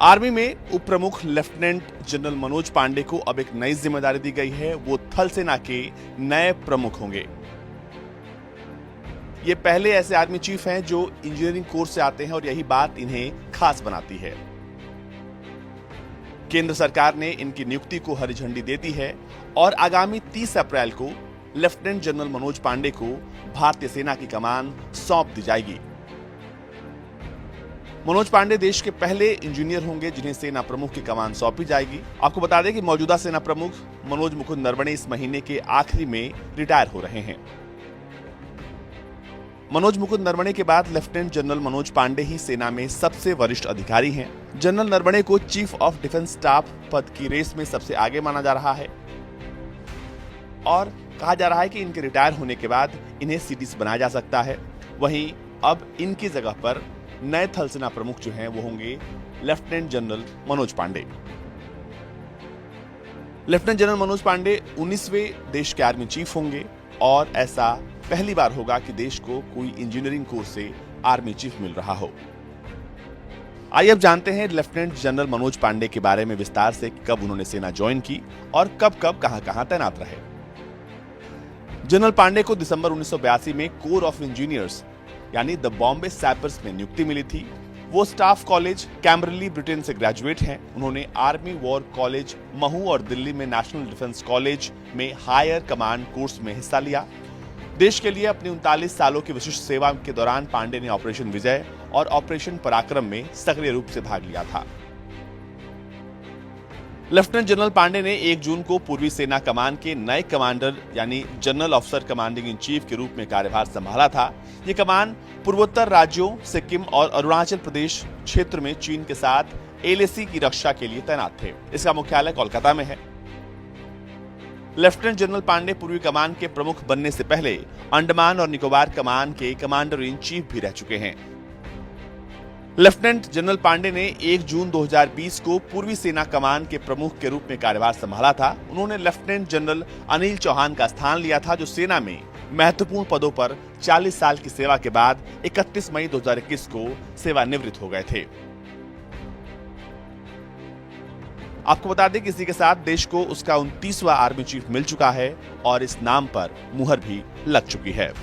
Army में उप प्रमुख लेफ्टिनेंट जनरल मनोज पांडे को अब एक नई जिम्मेदारी दी गई है। वो थल सेना के नए प्रमुख होंगे। ये पहले ऐसे आर्मी चीफ हैं जो इंजीनियरिंग कोर्स से आते हैं और यही बात इन्हें खास बनाती है। केंद्र सरकार ने इनकी नियुक्ति को हरी झंडी दे दी है और आगामी 30 अप्रैल को लेफ्टिनेंट जनरल मनोज पांडे को भारतीय सेना की कमान सौंप दी जाएगी। मनोज पांडे देश के पहले इंजीनियर होंगे जिन्हें सेना प्रमुख की कमान सौंपी जाएगी। आपको बता दें कि मौजूदा सेना प्रमुख मनोज मुकुंद नरवणे इस महीने के आखिरी में रिटायर हो रहे हैं। मनोज मुकुंद नरवणे के बाद लेफ्टिनेंट जनरल मनोज पांडे ही सेना में सबसे वरिष्ठ अधिकारी हैं। जनरल नरवणे को चीफ ऑफ डिफेंस स्टाफ पद की रेस में सबसे आगे माना जा रहा है और कहा जा रहा है कि इनके रिटायर होने के बाद इन्हें सीडीएस बनाया जा सकता है। वहीं अब इनकी जगह पर नए थल सेना प्रमुख जो हैं वो होंगे लेफ्टिनेंट जनरल मनोज पांडे। लेफ्टिनेंट जनरल मनोज पांडे 19वें देश के आर्मी चीफ होंगे और ऐसा पहली बार होगा कि देश को कोई इंजीनियरिंग कोर्स से आर्मी चीफ मिल रहा हो। आइए अब जानते हैं लेफ्टिनेंट जनरल मनोज पांडे के बारे में विस्तार से, कब उन्होंने सेना ज्वाइन की और कब कब कहां तैनात रहे। जनरल पांडे को दिसंबर 1982 में कोर ऑफ इंजीनियर्स यानी द बॉम्बे सैपर्स में नियुक्ति मिली थी। वो स्टाफ कॉलेज कैम्ब्रली ब्रिटेन से ग्रेजुएट हैं। उन्होंने आर्मी वॉर कॉलेज महू और दिल्ली में नेशनल डिफेंस कॉलेज में हायर कमांड कोर्स में हिस्सा लिया। देश के लिए अपनी 39 सालों की विशिष्ट सेवा के दौरान पांडे ने ऑपरेशन विजय और ऑपरेशन पराक्रम में सक्रिय रूप से भाग लिया था। लेफ्टिनेंट जनरल पांडे ने 1 जून को पूर्वी सेना कमान के नए कमांडर यानी general officer commanding in chief के रूप में कार्यभार संभाला था। ये कमान पूर्वोत्तर राज्यों सिक्किम और अरुणाचल प्रदेश क्षेत्र में चीन के साथ एलएसी की रक्षा के लिए तैनात थे। इसका मुख्यालय कोलकाता में है। लेफ्टिनेंट जनरल पांडे पूर्वी कमान के प्रमुख बनने से पहले अंडमान और निकोबार कमान के कमांडर इन चीफ भी रह चुके हैं। लेफ्टिनेंट जनरल पांडे ने 1 जून 2020 को पूर्वी सेना कमान के प्रमुख के रूप में कार्यभार संभाला था। उन्होंने लेफ्टिनेंट जनरल अनिल चौहान का स्थान लिया था, जो सेना में महत्वपूर्ण पदों पर 40 साल की सेवा के बाद 31 मई 2021 को सेवानिवृत्त हो गए थे। आपको बता दें कि इसी के साथ देश को उसका 29वां आर्मी चीफ मिल चुका है और इस नाम पर मुहर भी लग चुकी है।